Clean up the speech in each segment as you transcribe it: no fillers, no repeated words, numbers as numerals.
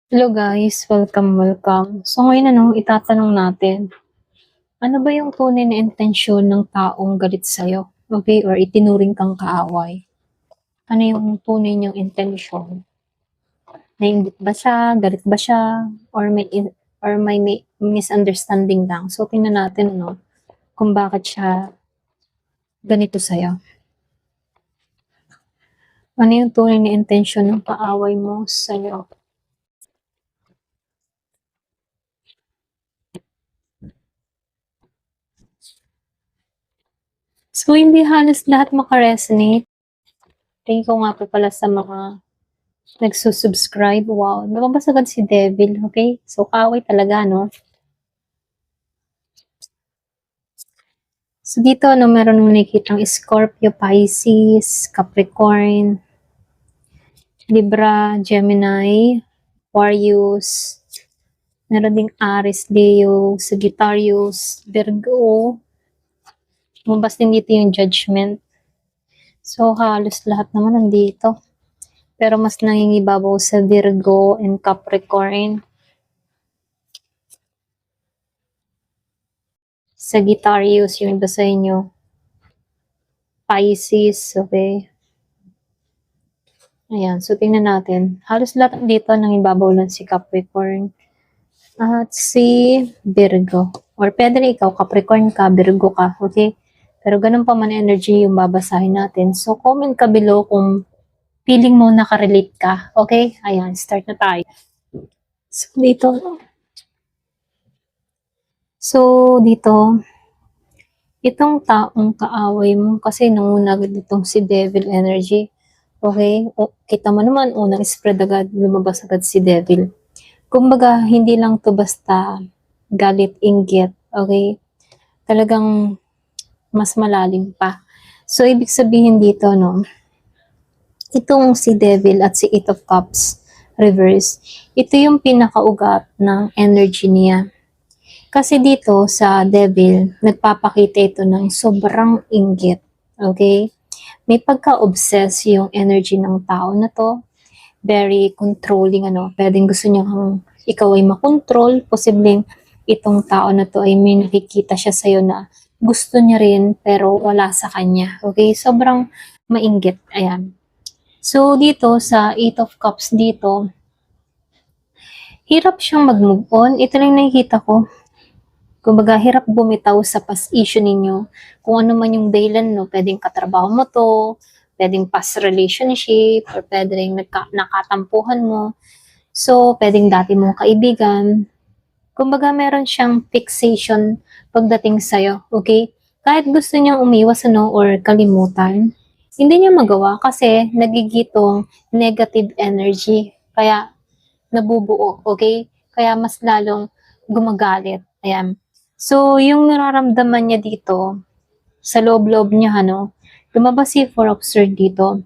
Hello guys, welcome. So ngayon itatanong natin, ano ba yung tunay na intensyon ng taong galit sa'yo? Okay, or itinuring kang kaaway? Ano yung tunay niyang intensyon? Naiinggit ba siya, galit ba siya, or may misunderstanding lang? So tingnan natin kung bakit siya ganito sa'yo. Ano yung tunay na intensyon ng kaaway mo sa'yo? So hindi halos lahat makaresonate. Thank you nga po pala sa mga nagsusubscribe. Wow, lumabas agad si Devil, okay? So, kaaway talaga, no? So, dito, meron mo nakikitang Scorpio, Pisces, Capricorn, Libra, Gemini, Aquarius, meron ding Aries, Leo, Sagittarius, Virgo. Lumabas din dito yung Judgment. So, halos lahat naman nandito. Pero mas nangingibabaw sa Virgo and Capricorn. Sagittarius, yung iba sa inyo. Pisces, okay. Ayan, so tingnan natin. Halos lahat dito nang ibabaw lang si Capricorn at si Virgo. Or pwede na ikaw, Capricorn ka, Virgo ka, okay? Pero ganun pa man energy yung babasahin natin. So comment ka below kung feeling mo nakarelate ka, okay? Ayan, start na tayo. So dito, itong taong kaaway mo, kasi nanguna agad itong si Devil energy. Okay? O, kita mo naman, unang spread agad, lumabas agad si Devil. Kumbaga, hindi lang to basta galit, inggit, okay? Talagang mas malalim pa. So, ibig sabihin dito, itong si Devil at si Eight of Cups reverse, ito yung pinakaugat ng energy niya. Kasi dito sa Devil, nagpapakita ito ng sobrang inggit, okay? May pagka-obsess yung energy ng tao na to, very controlling, pwedeng gusto niya ikaw ay makontrol, posibleng itong tao na to ay may nakikita siya sa'yo na gusto niya rin pero wala sa kanya. Okay? Sobrang mainggit. Ayan. So, dito sa Eight of Cups dito, hirap siyang mag-move on. Ito lang nakikita ko. Kumbaga, hirap bumitaw sa past issue ninyo. Kung ano man yung dahilan, pwedeng katrabaho mo to, pwedeng past relationship, or pwedeng nakatampuhan mo. So, pwedeng dati mong kaibigan. Kumbaga, meron siyang fixation pagdating sa'yo, okay? Kahit gusto niyang umiwas, or kalimutan, hindi niya magawa kasi nagigitong negative energy. Kaya, nabubuo, okay? Kaya mas lalong gumagalit. Ayan. So, yung nararamdaman niya dito, sa loob-loob niya, lumabas si Four of Swords dito.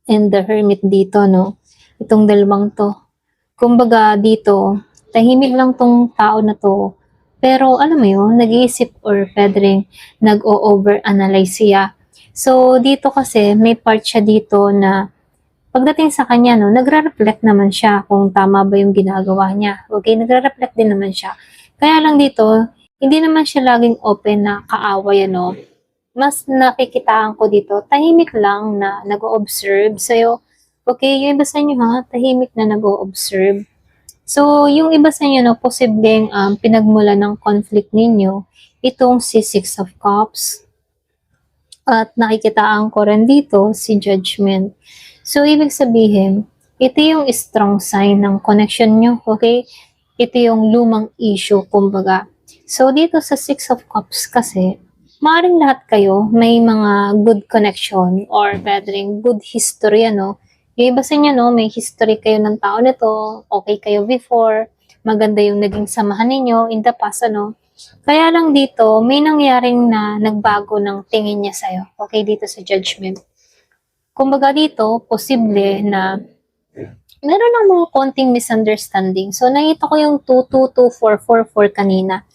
And the Hermit dito, itong dalawang to. Kumbaga dito, tahimik lang tong tao na to. Pero alam mo yun, nag-iisip or pwede rin nag-o-overanalyze siya. So dito kasi may part siya dito na pagdating sa kanya, nagre-reflect naman siya kung tama ba yung ginagawa niya. Okay, nagre-reflect din naman siya. Kaya lang dito, hindi naman siya laging open na kaaway, mas nakikitaan ko dito, tahimik lang na nag-o-observe sa'yo. Okay, yung iba sa inyo tahimik na nag-o-observe. So, yung iba sa inyo, posibleng pinagmula ng conflict ninyo, itong si Six of Cups. At nakikitaan ko rin dito si Judgment. So, ibig sabihin, ito yung strong sign ng connection nyo, okay? Ito yung lumang issue, kumbaga. So, dito sa Six of Cups kasi, maaaring lahat kayo may mga good connection or pwede rin good history, Yung iba sa inyo, may history kayo ng tao nito, okay kayo before, maganda yung naging samahan ninyo in the past, Kaya lang dito, may nangyaring na nagbago ng tingin niya sa'yo, okay, dito sa Judgment. Kumbaga dito, posible na meron lang mga konting misunderstanding. So, nakita ko yung 222444 kanina.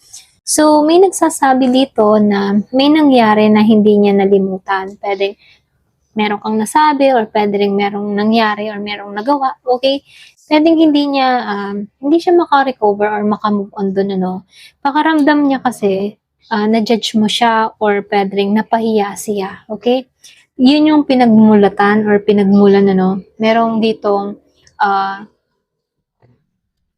So, may nagsasabi dito na may nangyari na hindi niya nalimutan. Pwede meron kang nasabi or pwede rin merong nangyari or merong nagawa. Okay? pwedeng hindi siya maka-recover or maka-move on dun ano. Pakiramdam niya kasi, na-judge mo siya or pwedeng napahiya siya, okay? Yun yung pinagmulatan or pinagmulan ano, merong ditong,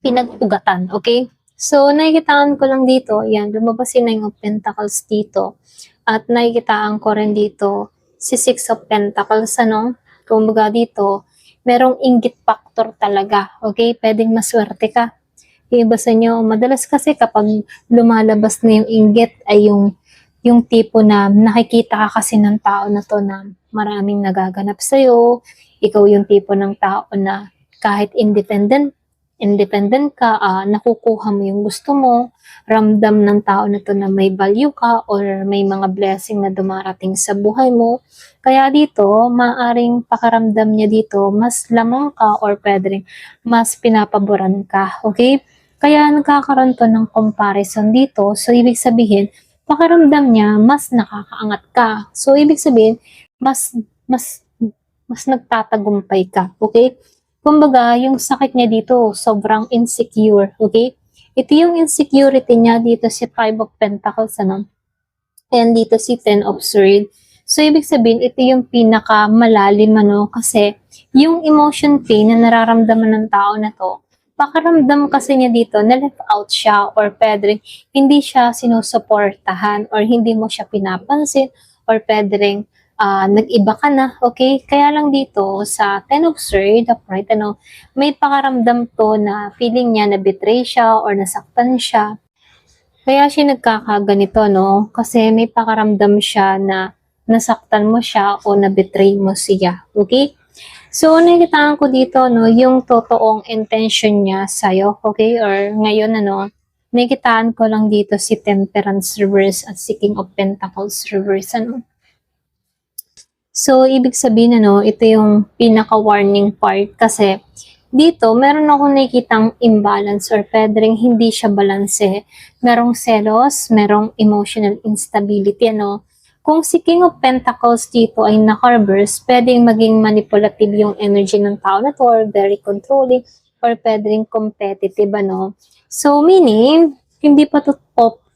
pinag-ugatan, okay? So, nakikitaan ko lang dito, yan, lumabas yung Nine of Pentacles dito. At nakikitaan ko rin dito, si Six of Pentacles, ano? Kumbaga dito, merong inggit factor talaga, okay? Pwedeng maswerte ka. Yung iba sa inyo, madalas kasi kapag lumalabas na yung inggit ay yung tipo na nakikita ka kasi ng tao na to na maraming nagaganap sa'yo, ikaw yung tipo ng tao na kahit independent ka, nakukuha mo yung gusto mo, ramdam ng tao na to na may value ka or may mga blessing na dumarating sa buhay mo. Kaya dito, maaring pakaramdam niya dito, mas lamang ka or pwedeng mas pinapaboran ka, okay? Kaya nagkakaroon to ng comparison dito. So, ibig sabihin, pakiramdam niya, mas nakakaangat ka. So, ibig sabihin, mas, mas, mas nagtatagumpay ka, okay? Kumbaga, yung sakit niya dito, sobrang insecure, okay? Ito yung insecurity niya dito si Five of Pentacles, ano? And dito si Ten of Swords. So, ibig sabihin, ito yung pinaka malalim, ano? Kasi, yung emotion pain na nararamdaman ng tao na to, pakiramdam kasi niya dito na left out siya or pwedeng hindi siya sinusuportahan or hindi mo siya pinapansin or pwedeng nag-iba ka na, okay? Kaya lang dito sa Ten of Swords, upright, ano, may pakaramdam to na feeling niya na betray siya or nasaktan siya. Kaya siya nagkakaganito, no? Kasi may pakaramdam siya na nasaktan mo siya o na-betray mo siya, okay? So, nakikitaan ko dito, no, yung totoong intention niya sa'yo, okay? Or ngayon, ano, nakikitaan ko lang dito si Temperance reverse at si King of Pentacles reverse, ano? So, ibig sabihin, ano, ito yung pinaka-warning part kasi dito, meron akong nakikitang imbalance or pwedeng hindi siya balanse. Merong selos, merong emotional instability, ano. Kung si King of Pentacles dito ay naka-reverse, pwedeng maging manipulative yung energy ng tao na to or very controlling or pwedeng competitive, ano. So, meaning, hindi pa to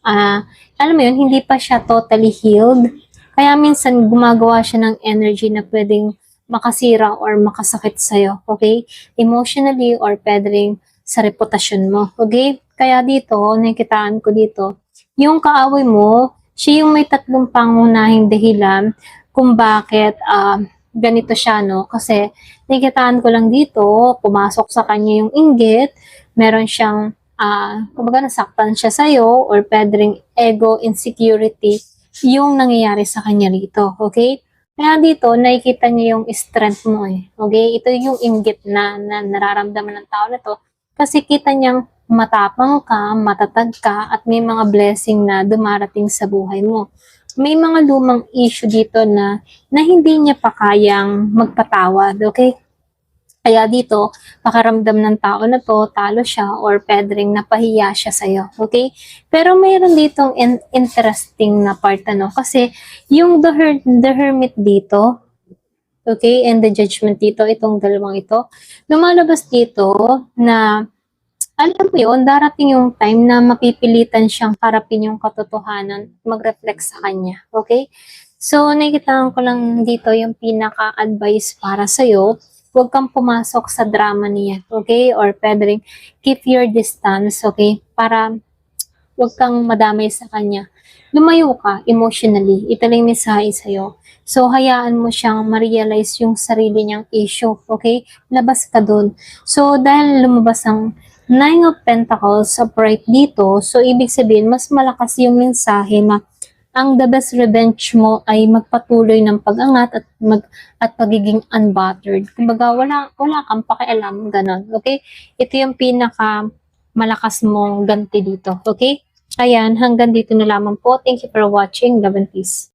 alam mo yun, hindi pa siya totally healed. Kaya minsan gumagawa siya ng energy na pwedeng makasira or makasakit sa'yo, okay? Emotionally or pwedeng sa reputasyon mo, okay? Kaya dito, nakikitaan ko dito, yung kaaway mo, siya yung may tatlong pangunahing dahilan kung bakit ganito siya, no? Kasi nakikitaan ko lang dito, pumasok sa kanya yung inggit, meron siyang, kumbaga nasaktan siya sa'yo or pwedeng ego insecurity yung nangyayari sa kanya rito, okay? Kaya dito, nakikita niya yung strength mo eh, okay? Ito yung inggit na nararamdaman ng tao na to kasi kita niyang matapang ka, matatag ka, at may mga blessing na dumarating sa buhay mo. May mga lumang issue dito na hindi niya pa kayang magpatawad, okay? Kaya dito, pakaramdam ng tao na to, talo siya or pwedeng napahiya siya sa'yo, okay? Pero mayroon ditong interesting na part, ano, kasi yung the Hermit dito, okay, and the Judgment dito, itong dalawang ito, lumalabas dito na, alam mo yun, darating yung time na mapipilitan siyang harapin yung katotohanan, mag-reflect sa kanya, okay? So, nakikita ko lang dito yung pinaka-advice para sa'yo, huwag kang pumasok sa drama niya, okay? Or pwedeng keep your distance, okay? Para huwag kang madamay sa kanya. Lumayo ka emotionally. Ito lang yung mensahe sa'yo. So, hayaan mo siyang ma-realize yung sarili niyang issue, okay? Labas ka dun. So, dahil lumabas ang Nine of Pentacles upright dito, so ibig sabihin, mas malakas yung mensahe na ang the best revenge mo ay magpatuloy ng pag-angat at pagiging unbothered. Kumbaga, wala kang pakialam, ganon. Okay? Ito yung pinaka malakas mong ganti dito. Okay? Ayan, hanggang dito na lamang po. Thank you for watching. Love and peace.